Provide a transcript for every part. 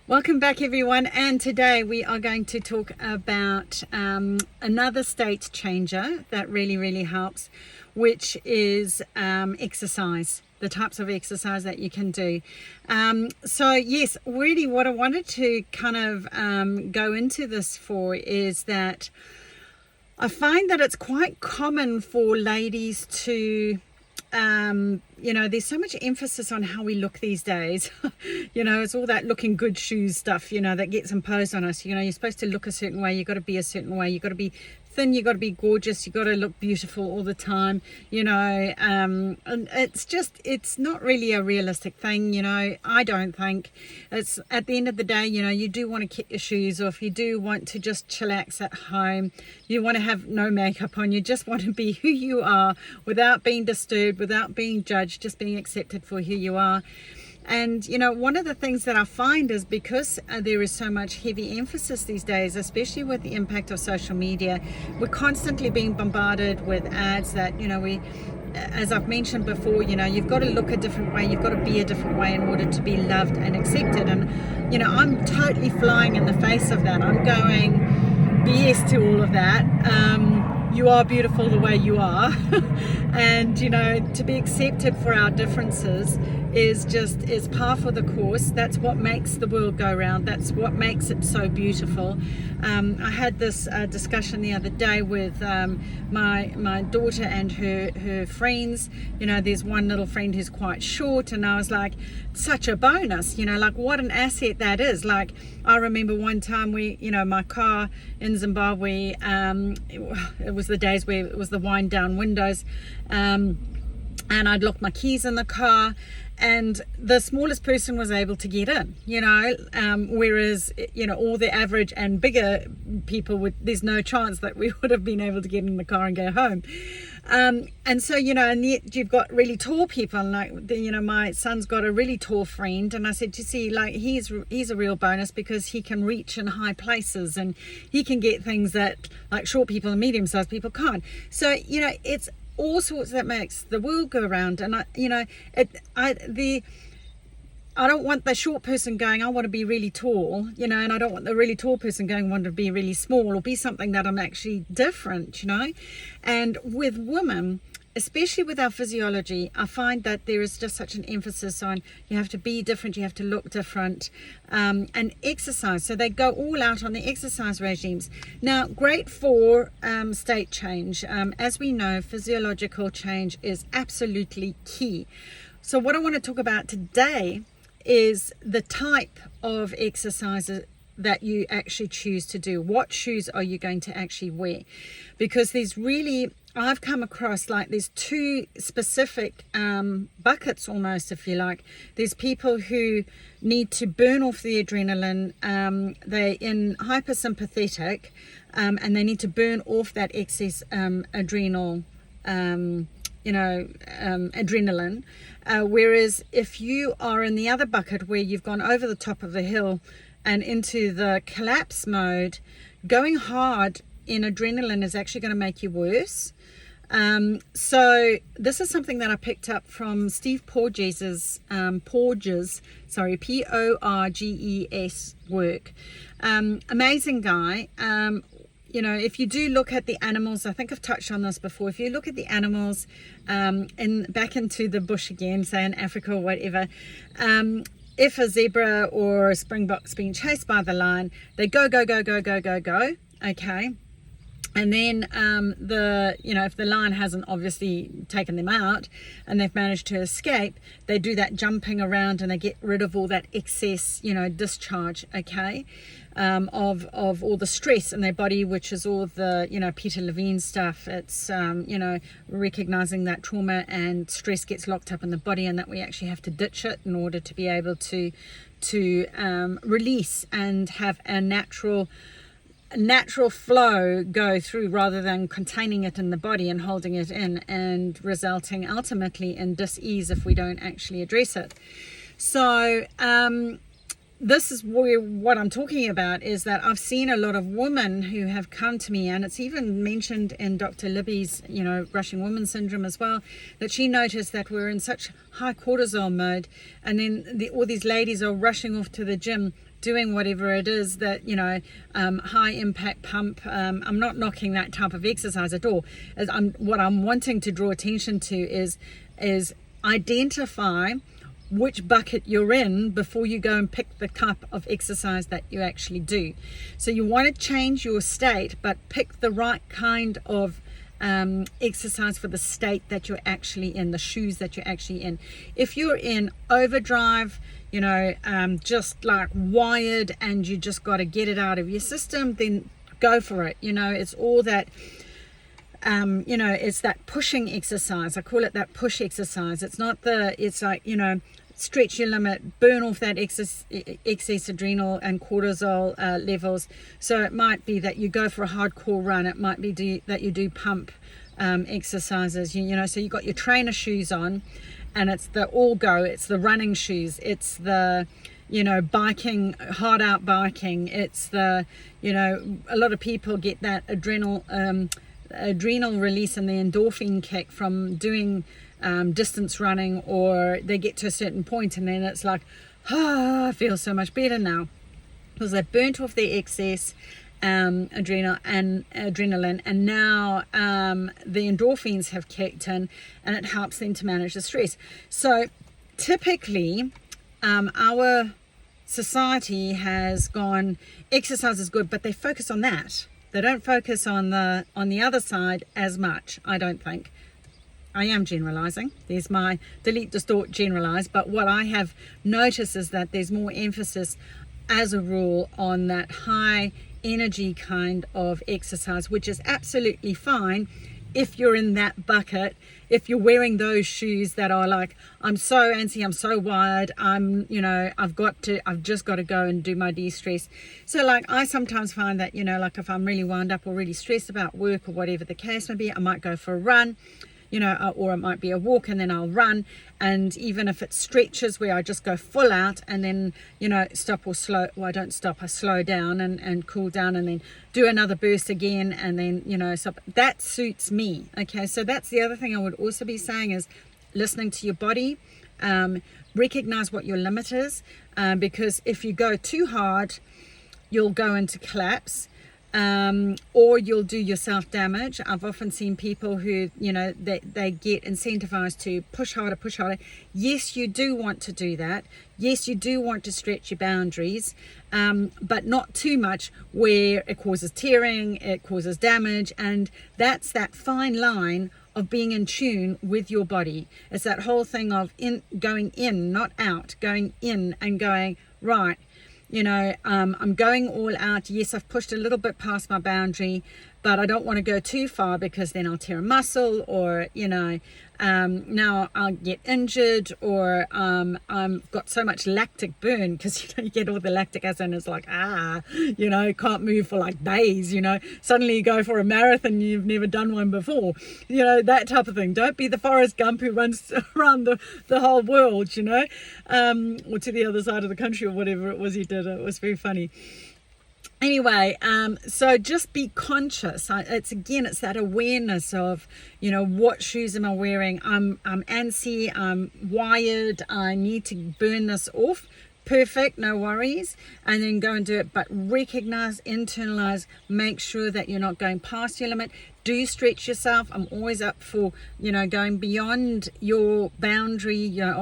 Welcome back, everyone, and today we are going to talk about another state changer that really helps, which is exercise, the types of exercise that you can do. So yes, really what I wanted to kind of go into this for is that I find that it's quite common for ladies to there's so much emphasis on how we look these days. It's all that looking good shoes stuff, that gets imposed on us. You're supposed to look a certain way, you've got to be a certain way, you've got to be thin, you've got to be gorgeous, you've got to look beautiful all the time, and it's not really a realistic thing. I don't think. It's at the end of the day, you do want to kick your shoes off, you do want to just chillax at home, you want to have no makeup on, you just want to be who you are without being disturbed, without being judged, just being accepted for who you are. And one of the things that I find is because there is so much heavy emphasis these days, especially with the impact of social media, we're constantly being bombarded with ads that we, as I've mentioned before, you've got to look a different way, you've got to be a different way in order to be loved and accepted. And I'm totally flying in the face of that. I'm going BS to all of that. You are beautiful the way you are. And to be accepted for our differences is par for the course. That's what makes the world go round. That's what makes it so beautiful. I had this discussion the other day with my daughter and her friends. There's one little friend who's quite short, and I was like, such a bonus, like what an asset that is. Like, I remember one time my car in Zimbabwe, it was the days where it was the wind down windows, and I'd locked my keys in the car, and the smallest person was able to get in, whereas all the average and bigger people there's no chance that we would have been able to get in the car and go home. And so and yet you've got really tall people, like my son's got a really tall friend, and I said, you see, like he's a real bonus because he can reach in high places and he can get things that like short people and medium-sized people can't. So it's all sorts that makes the world go around. And I don't want the short person going, I want to be really tall, and I don't want the really tall person going, I want to be really small or be something that I'm actually different, And with women, especially with our physiology, I find that there is just such an emphasis on you have to be different, you have to look different, and exercise. So they go all out on the exercise regimes. Now, great for state change. As we know, physiological change is absolutely key. So what I want to talk about today is the type of exercises that you actually choose to do. What shoes are you going to actually wear? Because I've come across there's two specific buckets almost, if you like. There's people who need to burn off the adrenaline. They're in hypersympathetic, and they need to burn off that excess adrenaline. Whereas if you are in the other bucket where you've gone over the top of the hill and into the collapse mode, going hard in adrenaline is actually going to make you worse. So this is something that I picked up from Steve Porges's Porges work. Amazing guy. If you do look at the animals, I think I've touched on this before, if you look at the animals back into the bush again, say in Africa or whatever, if a zebra or a springbok's being chased by the lion, they go, okay? And then if the lion hasn't obviously taken them out and they've managed to escape, they do that jumping around and they get rid of all that excess, discharge, okay, of all the stress in their body, which is all the, Peter Levine stuff. It's, recognizing that trauma and stress gets locked up in the body and that we actually have to ditch it in order to be able to release and have a natural flow go through rather than containing it in the body and holding it in and resulting ultimately in dis-ease if we don't actually address it. So this is what I'm talking about, is that I've seen a lot of women who have come to me, and it's even mentioned in Dr. Libby's, Rushing Women Syndrome as well, that she noticed that we're in such high cortisol mode, and then all these ladies are rushing off to the gym, doing whatever it is that, high impact pump. I'm not knocking that type of exercise at all. What I'm wanting to draw attention to is identify which bucket you're in before you go and pick the type of exercise that you actually do. So you want to change your state, but pick the right kind of exercise for the state that you're actually in, the shoes that you're actually in. If you're in overdrive, just like wired, and you just got to get it out of your system, then go for it. It's all that it's that pushing exercise. I call it that push exercise. It's like, stretch your limit, burn off that excess adrenal and cortisol levels. So it might be that you go for a hardcore run. It might be that you do pump exercises, so you got your trainer shoes on, and it's the all-go, it's the running shoes, it's the biking, hard out biking, it's the a lot of people get that adrenal release and the endorphin kick from doing distance running, or they get to a certain point and then it's like, I feel so much better now, because they've burnt off their excess adrenaline, and now the endorphins have kicked in, and it helps them to manage the stress. So typically our society has gone, exercise is good, but they focus on that. They don't focus on the other side as much, I don't think. I am generalizing. There's my delete, distort, generalize. But what I have noticed is that there's more emphasis as a rule on that high energy kind of exercise, which is absolutely fine if you're in that bucket, if you're wearing those shoes that are like, I'm so antsy, I'm so wired, I've just got to go and do my de-stress. So like, I sometimes find that, like if I'm really wound up or really stressed about work or whatever the case may be, I might go for a run, or it might be a walk and then I'll run. And even if it stretches where I just go full out and then, stop or slow, well, I don't stop, I slow down and cool down and then do another burst again and then, stop. That suits me. Okay, so that's the other thing I would also be saying is listening to your body, recognize what your limit is, because if you go too hard, you'll go into collapse. Or you'll do yourself damage. I've often seen people who, they get incentivized to push harder. Yes, you do want to do that. Yes, you do want to stretch your boundaries, but not too much where it causes tearing, it causes damage. And that's that fine line of being in tune with your body. It's that whole thing of going in, not out, going in and going, right, I'm going all out. Yes, I've pushed a little bit past my boundary, but I don't want to go too far because then I'll tear a muscle, or, now I'll get injured, or I've got so much lactic burn, because, you get all the lactic acid and it's like, can't move for like days, suddenly you go for a marathon, you've never done one before, that type of thing. Don't be the Forrest Gump who runs around the whole world, or to the other side of the country, or whatever it was he did. It was very funny. Anyway, so just be conscious. It's that awareness of, what shoes am I wearing? I'm antsy, I'm wired, I need to burn this off. Perfect, no worries. And then go and do it. But recognize, internalize, make sure that you're not going past your limit. Do stretch yourself. I'm always up for, going beyond your boundary. I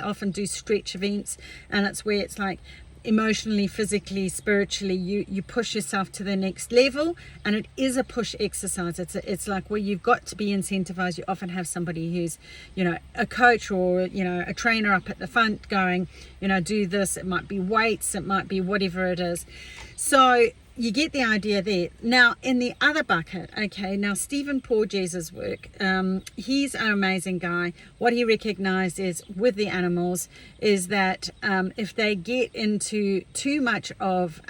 often do stretch events, and it's where it's like, emotionally, physically, spiritually, you push yourself to the next level, and it is a push exercise. It's like where you've got to be incentivized. You often have somebody who's, a coach or, a trainer up at the front going, do this. It might be weights, it might be whatever it is. So you get the idea there. Now, in the other bucket, now Stephen Porges' work, he's an amazing guy. What he recognized is with the animals is that if they get into too much of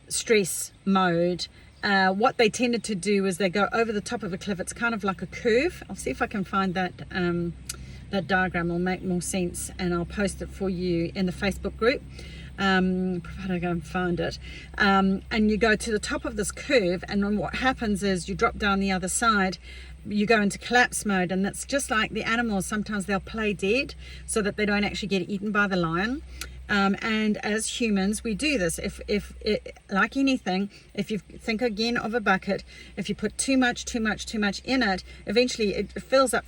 stress mode, what they tended to do is they go over the top of a cliff. It's kind of like a curve. I'll see if I can find that that diagram will make more sense, and I'll post it for you in the Facebook group, provided I go and find it. And you go to the top of this curve, and then what happens is you drop down the other side, you go into collapse mode, and it's just like the animals. Sometimes they'll play dead so that they don't actually get eaten by the lion. And as humans, we do this. If like anything, if you think again of a bucket, if you put too much in it, eventually it fills up,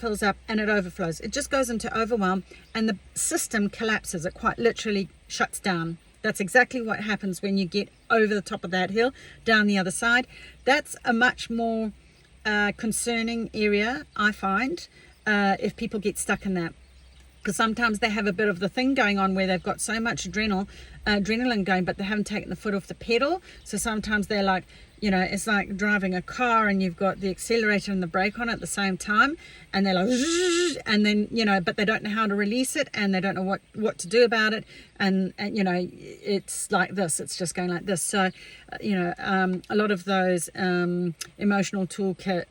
and it overflows. It just goes into overwhelm, and the system collapses. It quite literally shuts down. That's exactly what happens when you get over the top of that hill, down the other side. That's a much more concerning area, I find, if people get stuck in that. Because sometimes they have a bit of the thing going on where they've got so much adrenaline going, but they haven't taken the foot off the pedal. So sometimes they're like, it's like driving a car and you've got the accelerator and the brake on at the same time, and they're like, and then, but they don't know how to release it, and they don't know what to do about it. And it's like this, it's just going like this. So, a lot of those emotional toolkit,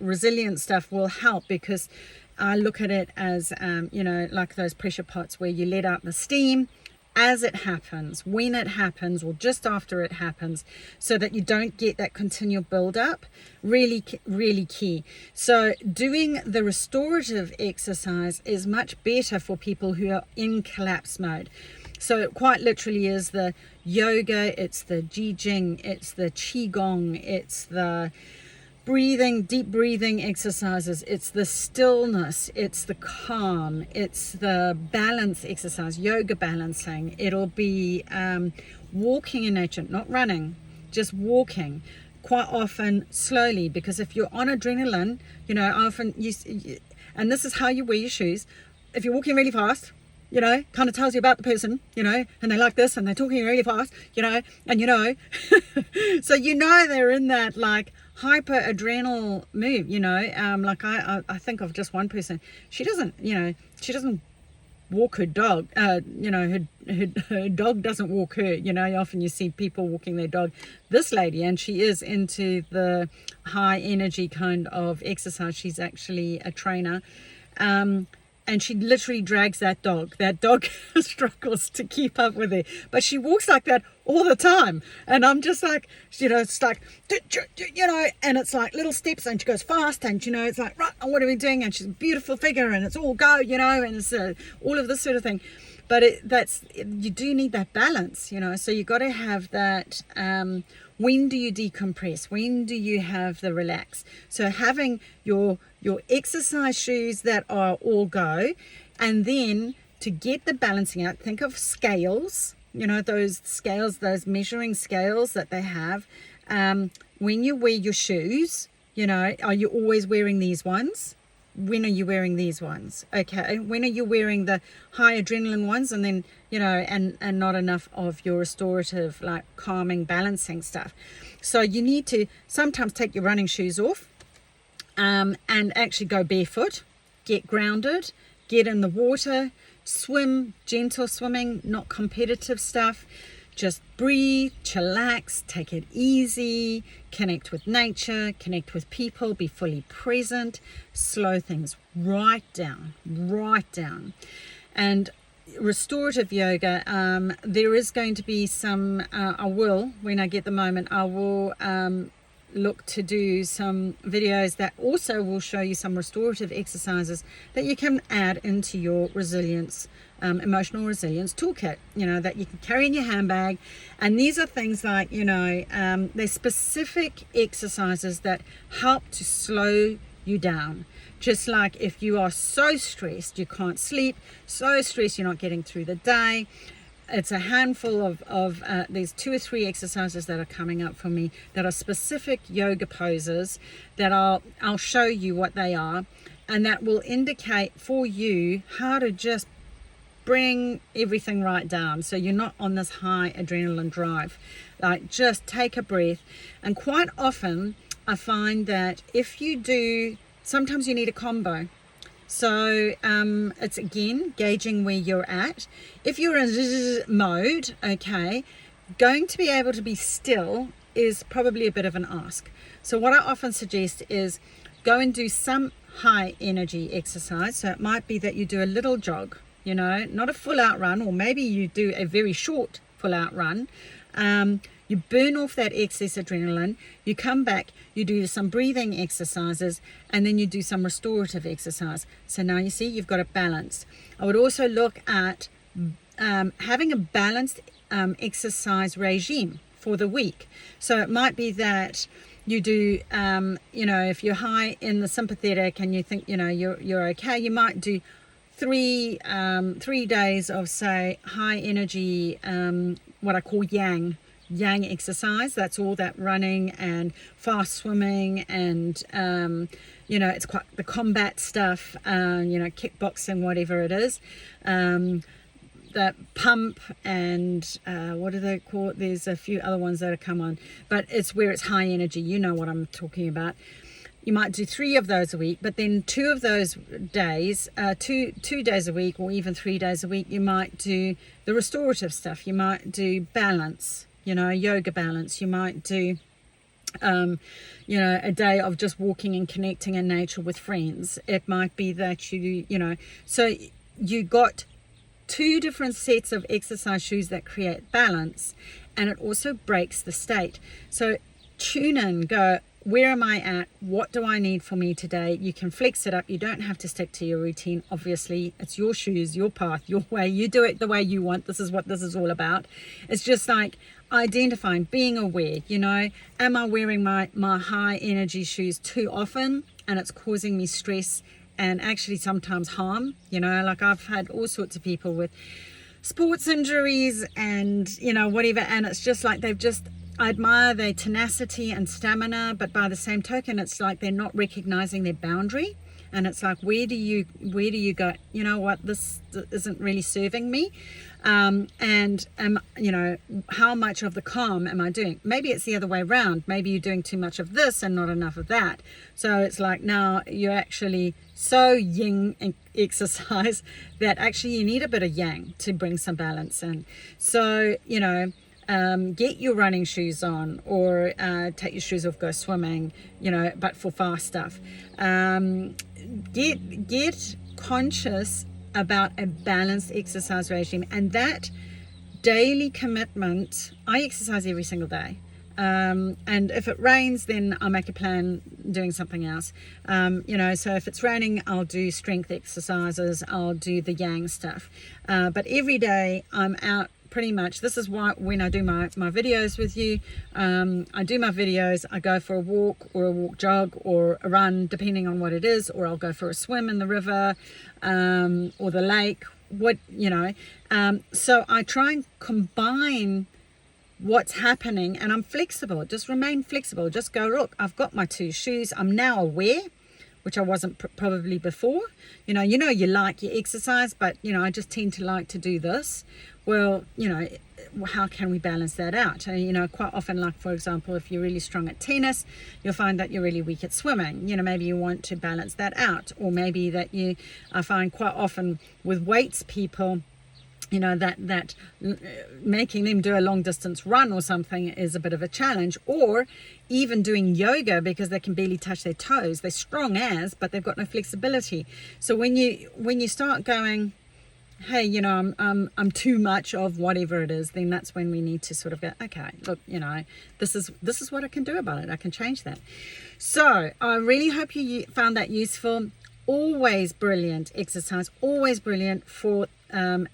resilience stuff will help, because I look at it as, like those pressure pots where you let out the steam as it happens, when it happens, or just after it happens, so that you don't get that continual build up. Really, really key. So doing the restorative exercise is much better for people who are in collapse mode. So it quite literally is the yoga, it's the Jing, it's the Qigong, it's the deep breathing exercises, it's the stillness, it's the calm, it's the balance exercise, yoga balancing. It'll be walking in nature, not running, just walking, quite often slowly, because if you're on adrenaline, often and this is how you wear your shoes. If you're walking really fast, kind of tells you about the person, and they like this, and they're talking really fast, and so they're in that like hyper adrenal move, like I think of just one person. She doesn't walk her dog, her dog doesn't walk her, often you see people walking their dog. This lady, and she is into the high energy kind of exercise. She's actually a trainer, and she literally drags that dog. That dog struggles to keep up with her, but she walks like that all the time. And I'm just like, it's like, and it's like little steps, and she goes fast, and it's like, right, what are we doing? And she's a beautiful figure, and it's all go, and it's all of this sort of thing. But you do need that balance, so you got to have that. When do you decompress? When do you have the relax? So having your exercise shoes that are all go, and then to get the balancing out, think of scales, those scales, those measuring scales that they have. When you wear your shoes, are you always wearing these ones? When are you wearing these ones? Okay. When are you wearing the high adrenaline ones, and then, and not enough of your restorative, like calming, balancing stuff? So you need to sometimes take your running shoes off, and actually go barefoot, get grounded, get in the water, swim, gentle swimming, not competitive stuff. Just breathe, chillax, take it easy, connect with nature, connect with people, be fully present, slow things right down. And restorative yoga, there is going to be some, when I get the moment, I will look to do some videos that also will show you some restorative exercises that you can add into your resilience, emotional resilience toolkit, that you can carry in your handbag. And these are things like, they're specific exercises that help to slow you down. Just like if you are so stressed you can't sleep, so stressed you're not getting through the day. It's a handful of there's 2 or 3 exercises that are coming up for me that are specific yoga poses that I'll show you what they are, and that will indicate for you how to just bring everything right down, so you're not on this high adrenaline drive. Like, just take a breath. And quite often I find that if you do, sometimes you need a combo. So it's again gauging where you're at. If you're in mode, okay, going to be able to be still is probably a bit of an ask. So what I often suggest is go and do some high energy exercise. So it might be that you do a little jog, you know, not a full out run, or maybe you do a very short full out run. You burn off that excess adrenaline, you come back, you do some breathing exercises, and then you do some restorative exercise. So now you see you've got a balance. I would also look at having a balanced exercise regime for the week. So it might be that you do, you know, if you're high in the sympathetic and you think, you know, you're okay, you might do 3 days of, say, high energy, what I call yang exercise. That's all that running and fast swimming and you know, it's quite the combat stuff, you know, kickboxing, whatever it is, that pump and what do they call it? There's a few other ones that have come on, but it's where it's high energy. You know what I'm talking about. You might do 3 of those a week, but then 2 of those days, 2 days a week, or even 3 days a week, you might do the restorative stuff. You might do balance, you know, yoga balance. You might do, you know, a day of just walking and connecting in nature with friends. It might be that you know, so you got 2 different sets of exercise shoes that create balance, and it also breaks the state. So tune in, go, where am I at? What do I need for me today? You can flex it up. You don't have to stick to your routine. Obviously, it's your shoes, your path, your way. You do it the way you want. This is what this is all about. It's just like identifying, being aware, you know, am I wearing my high energy shoes too often and it's causing me stress and actually sometimes harm? You know, like I've had all sorts of people with sports injuries and, you know, whatever, and it's just like I admire their tenacity and stamina, but by the same token, it's like they're not recognizing their boundary. And it's like, where do you go, you know what, this isn't really serving me, and you know, how much of the calm am I doing? Maybe it's the other way around. Maybe you're doing too much of this and not enough of that. So it's like, now you're actually so yin exercise that actually you need a bit of yang to bring some balance in. So, you know, get your running shoes on, or take your shoes off, go swimming, you know, but for fast stuff. Get conscious about a balanced exercise regime, and that daily commitment. I exercise every single day, and if it rains, then I'll make a plan doing something else. You know, so if it's raining, I'll do strength exercises, I'll do the yang stuff, but every day I'm out. Pretty much, this is why when I do my videos with you, I do my videos, I go for a walk or a walk jog or a run, depending on what it is, or I'll go for a swim in the river, or the lake, what, you know. So I try and combine what's happening, and I'm flexible. Just remain flexible. Just go, look, I've got my 2 shoes. I'm now aware, which I wasn't probably before. You know, you like your exercise, but, you know, I just tend to like to do this. Well, you know, how can we balance that out? You know, quite often, like, for example, if you're really strong at tennis, you'll find that you're really weak at swimming. You know, maybe you want to balance that out. Or maybe that I find quite often with weights people, you know, that making them do a long distance run or something is a bit of a challenge. Or even doing yoga, because they can barely touch their toes. They're strong as, but they've got no flexibility. So when you start going, hey, you know, I'm too much of whatever it is, then that's when we need to sort of go, okay, look, you know, this is what I can do about it. I can change that. So I really hope you found that useful. Always brilliant exercise, always brilliant for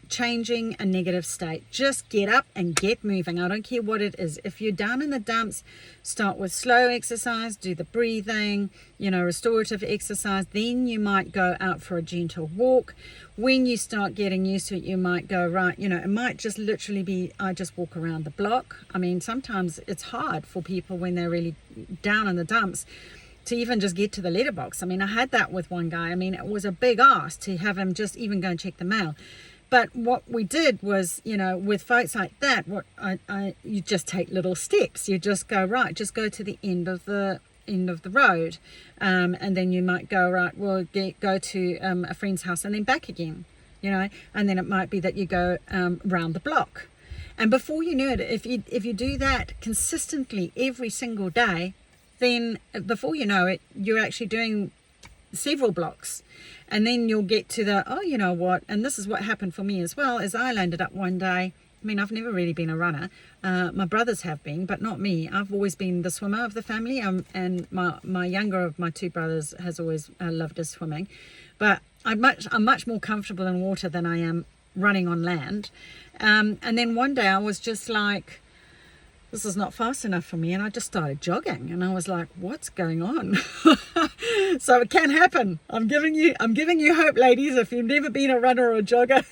changing a negative state. Just get up and get moving. I don't care what it is. If you're down in the dumps, start with slow exercise, do the breathing, you know, restorative exercise. Then you might go out for a gentle walk. When you start getting used to it, you might go, right, you know, it might just literally be, I just walk around the block. I mean, sometimes it's hard for people when they're really down in the dumps to even just get to the letterbox. I mean, I had that with one guy. I mean, it was a big ask to have him just even go and check the mail. But what we did was, you know, with folks like that, you just take little steps. You just go, right, just go to the end of the road, and then you might go, right, well, go to a friend's house and then back again, you know, and then it might be that you go round the block. And before you know it, if you do that consistently every single day, then before you know it, you're actually doing several blocks. And then you'll get to the, oh, you know what, and this is what happened for me as well, is I landed up one day. I mean, I've never really been a runner. My brothers have been, but not me. I've always been the swimmer of the family, and my younger of my two brothers has always loved his swimming. But I'm much more comfortable in water than I am running on land. And then one day I was just like, this is not fast enough for me, and I just started jogging, and I was like, what's going on? So it can happen. I'm giving you hope, ladies. If you've never been a runner or a jogger,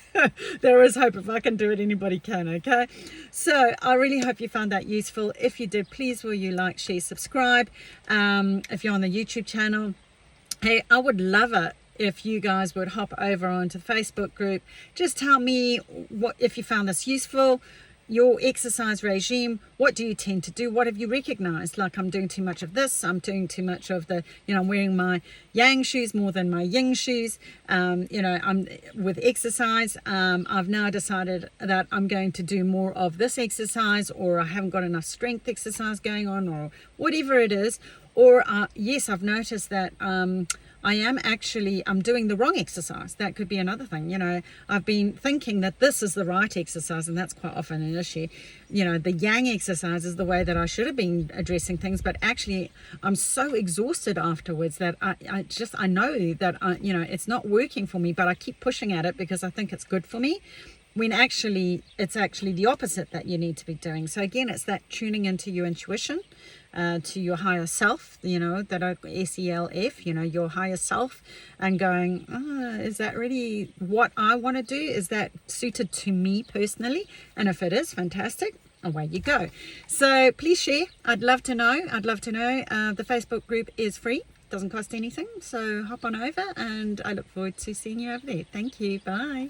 there is hope. If I can do it, anybody can. Okay, so I really hope you found that useful. If you did, please will you like, share, subscribe. If you're on the YouTube channel, hey, I would love it if you guys would hop over onto the Facebook group. Just tell me what, if you found this useful, your exercise regime. What do you tend to do? What have you recognized? Like, I'm doing too much of this, I'm doing too much of the, I'm wearing my Yang shoes more than my Ying shoes. I'm with exercise, I've now decided that I'm going to do more of this exercise, or I haven't got enough strength exercise going on, or whatever it is. Or yes, I've noticed that I'm doing the wrong exercise. That could be another thing. I've been thinking that this is the right exercise, and that's quite often an issue. The Yang exercise is the way that I should have been addressing things, but actually I'm so exhausted afterwards that I know that it's not working for me, but I keep pushing at it because I think it's good for me, when actually it's actually the opposite that you need to be doing. So again, it's that tuning into your intuition, to your higher self, that SELF, your higher self, and going, is that really what I want to do? Is that suited to me personally? And if it is, fantastic, away you go. So please share. I'd love to know. The Facebook group is free, doesn't cost anything, so hop on over, and I look forward to seeing you over there. Thank you. Bye.